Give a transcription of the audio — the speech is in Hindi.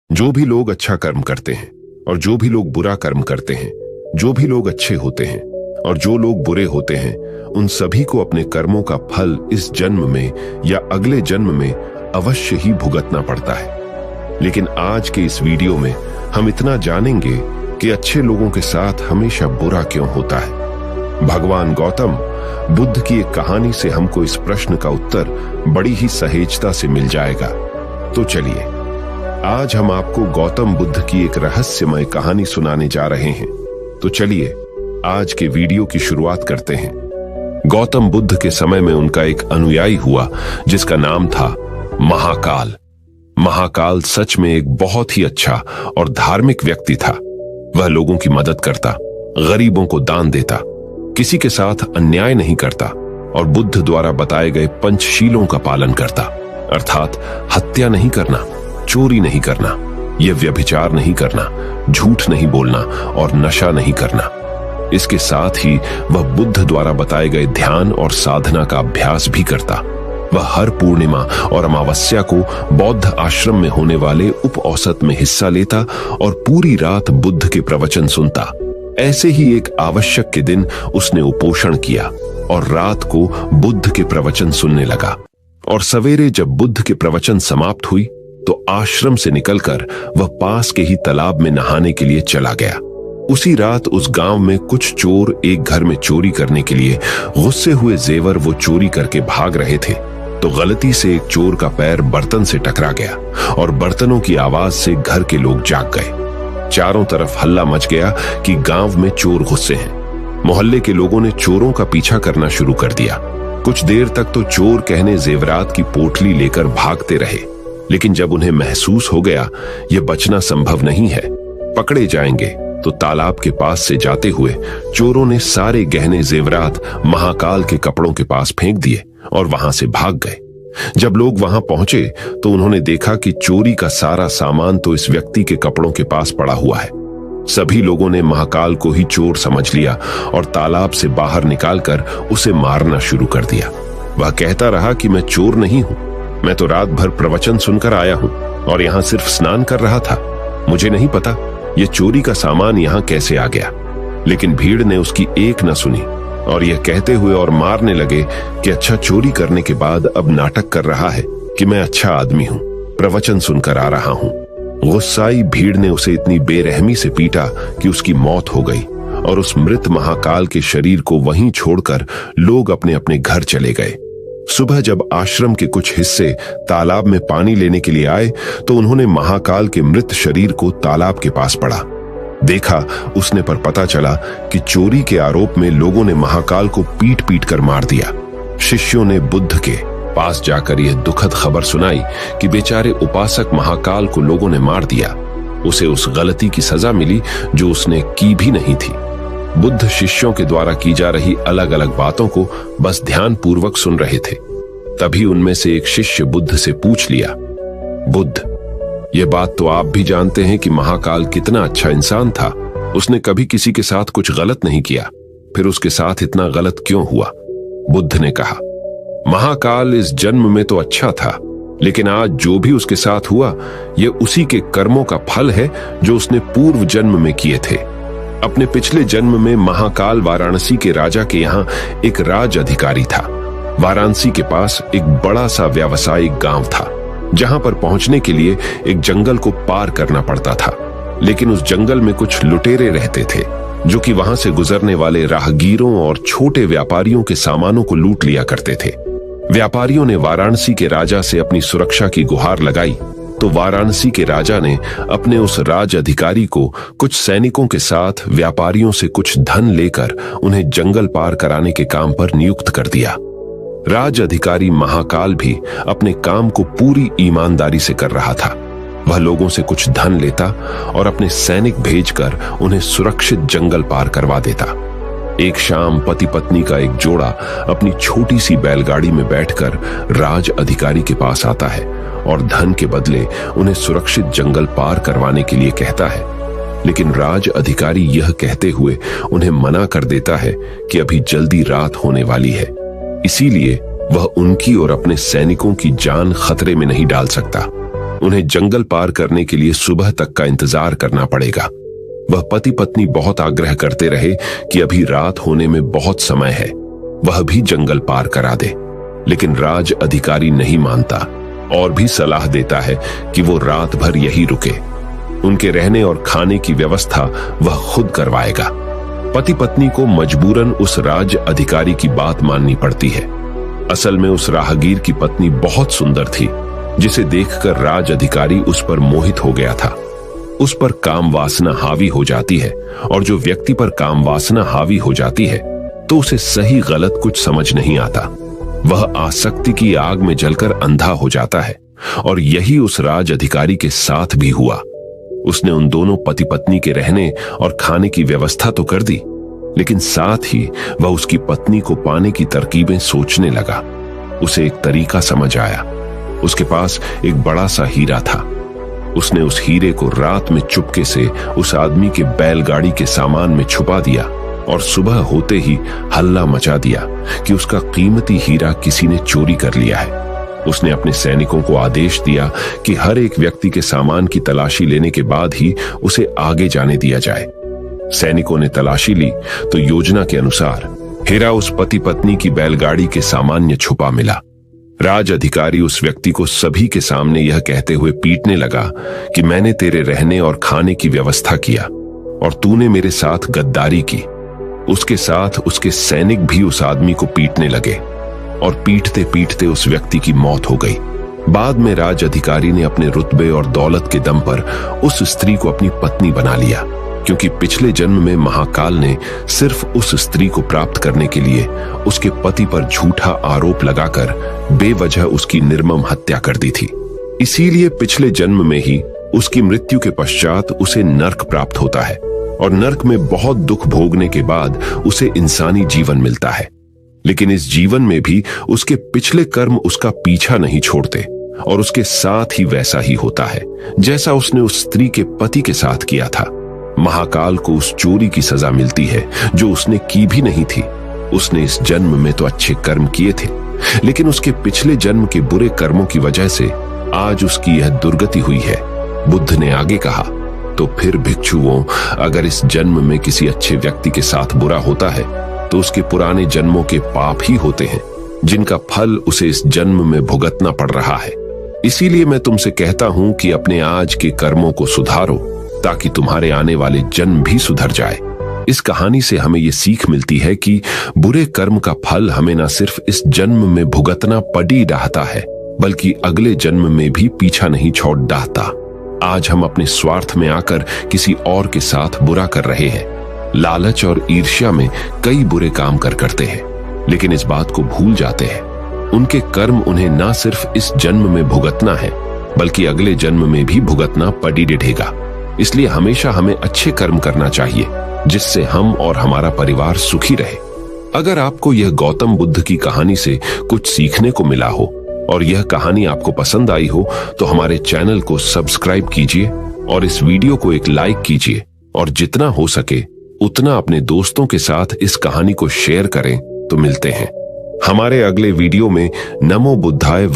जो भी लोग अच्छा कर्म करते हैं और जो भी लोग बुरा कर्म करते हैं, जो भी लोग अच्छे होते हैं और जो लोग बुरे होते हैं, उन सभी को अपने कर्मों का फल इस जन्म में या अगले जन्म में अवश्य ही भुगतना पड़ता है। लेकिन आज के इस वीडियो में हम इतना जानेंगे कि अच्छे लोगों के साथ हमेशा बुरा क्यों होता है। भगवान गौतम बुद्ध की एक कहानी से हमको इस प्रश्न का उत्तर बड़ी ही सहेजता से मिल जाएगा। तो चलिए, आज हम आपको गौतम बुद्ध की एक रहस्यमय कहानी सुनाने जा रहे हैं। तो चलिए आज के वीडियो की शुरुआत करते हैं। गौतम बुद्ध के समय में उनका एक अनुयायी हुआ जिसका नाम था महाकाल। महाकाल सच में एक बहुत ही अच्छा और धार्मिक व्यक्ति था। वह लोगों की मदद करता, गरीबों को दान देता, किसी के साथ अन्याय नहीं करता और बुद्ध द्वारा बताए गए पंचशीलों का पालन करता, अर्थात हत्या नहीं करना, चोरी नहीं करना, यह व्यभिचार नहीं करना, झूठ नहीं बोलना और नशा नहीं करना। इसके साथ ही वह बुद्ध द्वारा बताए गए ध्यान और साधना का अभ्यास भी करता। वह हर पूर्णिमा और अमावस्या को बौद्ध आश्रम में होने वाले उप औसत में हिस्सा लेता और पूरी रात बुद्ध के प्रवचन सुनता। ऐसे ही एक आवश्यक के दिन उसने उपोषण किया और रात को बुद्ध के प्रवचन सुनने लगा। और सवेरे जब बुद्ध के प्रवचन समाप्त हुई तो आश्रम से निकलकर वह पास के ही तालाब में नहाने के लिए चला गया। उसी रात उस गांव में कुछ चोर एक घर में चोरी करने के लिए गुस्से हुए जेवर वो चोरी करके भाग रहे थे तो गलती से एक चोर का पैर बर्तन से टकरा गया और बर्तनों की आवाज से घर के लोग जाग गए। चारों तरफ हल्ला मच गया कि गांव में चोर घुसे हैं। मोहल्ले के लोगों ने चोरों का पीछा करना शुरू कर दिया। कुछ देर तक तो चोर कहने जेवरात की पोटली लेकर भागते रहे, लेकिन जब उन्हें महसूस हो गया यह बचना संभव नहीं है, पकड़े जाएंगे, तो तालाब के पास से जाते हुए चोरों ने सारे गहने जेवरात महाकाल के कपड़ों के पास फेंक दिए और वहां से भाग गए। जब लोग वहां पहुंचे तो उन्होंने देखा कि चोरी का सारा सामान तो इस व्यक्ति के कपड़ों के पास पड़ा हुआ है। सभी लोगों ने महाकाल को ही चोर समझ लिया और तालाब से बाहर निकालकर उसे मारना शुरू कर दिया। वह कहता रहा कि मैं चोर नहीं हूं, मैं तो रात भर प्रवचन सुनकर आया हूं और यहां सिर्फ स्नान कर रहा था। मुझे नहीं पता यह चोरी का सामान यहां कैसे आ गया। लेकिन भीड़ ने उसकी एक न सुनी और यह कहते हुए और मारने लगे कि अच्छा, चोरी करने के बाद अब नाटक कर रहा है कि मैं अच्छा आदमी हूं, प्रवचन सुनकर आ रहा हूं। गुस्साई भीड़ ने उसे इतनी बेरहमी से पीटा कि उसकी मौत हो गई और उस मृत महाकाल के शरीर को वहीं छोड़कर लोग अपने अपने घर चले गए। सुबह जब आश्रम के कुछ हिस्से तालाब में पानी लेने के लिए आए तो उन्होंने महाकाल के मृत शरीर को तालाब के पास पड़ा देखा। उसने पर पता चला कि चोरी के आरोप में लोगों ने महाकाल को पीट पीट कर मार दिया। शिष्यों ने बुद्ध के पास जाकर यह दुखद खबर सुनाई कि बेचारे उपासक महाकाल को लोगों ने मार दिया। उसे उस गलती की सजा मिली जो उसने की भी नहीं थी। बुद्ध शिष्यों के द्वारा की जा रही अलग अलग बातों को बस ध्यान पूर्वक सुन रहे थे। तभी उनमें से एक शिष्य बुद्ध से पूछ लिया, बुद्ध, यह बात तो आप भी जानते हैं कि महाकाल कितना अच्छा इंसान था। उसने कभी किसी के साथ कुछ गलत नहीं किया, फिर उसके साथ इतना गलत क्यों हुआ? बुद्ध ने कहा, महाकाल इस जन्म में तो अच्छा था, लेकिन आज जो भी उसके साथ हुआ यह उसी के कर्मों का फल है जो उसने पूर्व जन्म में किए थे। अपने पिछले जन्म में महाकाल वाराणसी के राजा के यहाँ एक राज अधिकारी था। वाराणसी के पास एक बड़ा सा व्यावसायिक गांव था जहां पर पहुंचने के लिए एक जंगल को पार करना पड़ता था। लेकिन उस जंगल में कुछ लुटेरे रहते थे जो कि वहां से गुजरने वाले राहगीरों और छोटे व्यापारियों के सामानों को लूट लिया करते थे। व्यापारियों ने वाराणसी के राजा से अपनी सुरक्षा की गुहार लगाई तो वाराणसी के राजा ने अपने उस राज अधिकारी को कुछ सैनिकों के साथ व्यापारियों से कुछ धन लेकर उन्हें जंगल पार कराने के काम पर नियुक्त कर दिया। राज अधिकारी महाकाल भी अपने काम को पूरी ईमानदारी से कर रहा था। वह लोगों से कुछ धन लेता और अपने सैनिक भेजकर उन्हें सुरक्षित जंगल पार करवा देता। एक शाम पति पत्नी का एक जोड़ा अपनी छोटी सी बैलगाड़ी में बैठकर राज अधिकारी के पास आता है और धन के बदले उन्हें सुरक्षित जंगल पार करवाने के लिए कहता है। लेकिन राज अधिकारी यह कहते हुए उन्हें मना कर देता है कि अभी जल्दी रात होने वाली है, इसीलिए वह उनकी और अपने सैनिकों की जान खतरे में नहीं डाल सकता। उन्हें जंगल पार करने के लिए सुबह तक का इंतजार करना पड़ेगा। वह पति पत्नी बहुत आग्रह करते रहे कि अभी रात होने में बहुत समय है, वह भी जंगल पार करा दे, लेकिन राज अधिकारी नहीं मानता और भी सलाह देता है कि वो रात भर यही रुके। उनके रहने और खाने की व्यवस्था वह खुद करवाएगा। पति पत्नी को मजबूरन उस राज अधिकारी की बात माननी पड़ती है। असल में उस राहगीर की पत्नी बहुत सुंदर थी, जिसे देखकर राज अधिकारी उस पर मोहित हो गया था। उस पर काम वासना हावी हो जाती है, और जो व्यक्ति पर काम वासना हावी हो जाती है तो उसे सही गलत कुछ समझ नहीं आता। वह आसक्ति की आग में जलकर अंधा हो जाता है, और यही उस राज अधिकारी के साथ भी हुआ। उसने उन दोनों पति पत्नी के रहने और खाने की व्यवस्था तो कर दी, लेकिन साथ ही वह उसकी पत्नी को पाने की तरकीबें सोचने लगा। उसे एक तरीका समझ आया। उसके पास एक बड़ा सा हीरा था। उसने उस हीरे को रात में चुपके से उस आदमी के बैलगाड़ी के सामान में छुपा दिया, और सुबह होते ही हल्ला मचा दिया कि उसका कीमती हीरा किसी ने चोरी कर लिया है। उसने अपने सैनिकों को आदेश दिया कि हर एक व्यक्ति के सामान की तलाशी लेने के बाद ही उसे आगे जाने दिया जाए। सैनिकों ने तलाशी ली तो योजना के अनुसार हीरा उस पति पत्नी की बैलगाड़ी के सामान में छुपा मिला। राज अधिकारी उस व्यक्ति को सभी के सामने यह कहते हुए पीटने लगा कि मैंने तेरे रहने और खाने की व्यवस्था किया और तूने मेरे साथ गद्दारी की। उसके साथ उसके सैनिक भी उस आदमी को पीटने लगे, और पीटते पीटते उस व्यक्ति की मौत हो गई। बाद में राज अधिकारी ने अपने रुतबे और दौलत के दम पर उस स्त्री को अपनी पत्नी बना लिया, क्योंकि पिछले जन्म में महाकाल ने सिर्फ उस स्त्री को प्राप्त करने के लिए उसके पति पर झूठा आरोप लगाकर बेवजह उसकी निर्मम हत्या कर दी थी। इसीलिए पिछले जन्म में ही उसकी मृत्यु के पश्चात उसे नर्क प्राप्त होता है, और नर्क में बहुत दुख भोगने के बाद उसे इंसानी जीवन मिलता है। लेकिन इस जीवन में भी उसके पिछले कर्म उसका पीछा नहीं छोड़ते, और उसके साथ ही वैसा ही होता है जैसा उसने उस स्त्री के पति के साथ किया था। महाकाल को उस चोरी की सजा मिलती है जो उसने की भी नहीं थी। उसने इस जन्म में तो अच्छे कर्म किए थे, लेकिन उसके पिछले जन्म के बुरे कर्मों की वजह से आज उसकी यह दुर्गति हुई है। बुद्ध ने आगे कहा, तो फिर भिक्षुओं, अगर इस जन्म में किसी अच्छे व्यक्ति के साथ बुरा होता है तो उसके पुराने जन्मों के पाप ही होते हैं, जिनका फल उसे इस जन्म में भुगतना पड़ रहा है। इसीलिए मैं तुमसे कहता हूं कि अपने आज के कर्मों को सुधारो, ताकि तुम्हारे आने वाले जन्म भी सुधर जाए। इस कहानी से हमें यह सीख मिलती है कि बुरे कर्म का फल हमें न सिर्फ इस जन्म में भुगतना पड़ी रहता है, बल्कि अगले जन्म में भी पीछा नहीं छोड़ डाहता। आज हम अपने स्वार्थ में आकर किसी और के साथ बुरा कर रहे हैं। लालच और ईर्ष्या में कई बुरे काम करते हैं, लेकिन इस बात को भूल जाते हैं उनके कर्म उन्हें न सिर्फ इस जन्म में भुगतना है, बल्कि अगले जन्म में भी भुगतना पड़ी रहेगा। इसलिए हमेशा हमें अच्छे कर्म करना चाहिए, जिससे हम और हमारा परिवार सुखी रहे। अगर आपको यह गौतम बुद्ध की कहानी से कुछ सीखने को मिला हो और यह कहानी आपको पसंद आई हो, तो हमारे चैनल को सब्सक्राइब कीजिए और इस वीडियो को एक लाइक कीजिए, और जितना हो सके उतना अपने दोस्तों के साथ इस कहानी को शेयर करें। तो मिलते हैं हमारे अगले वीडियो में। नमो बुद्धाय।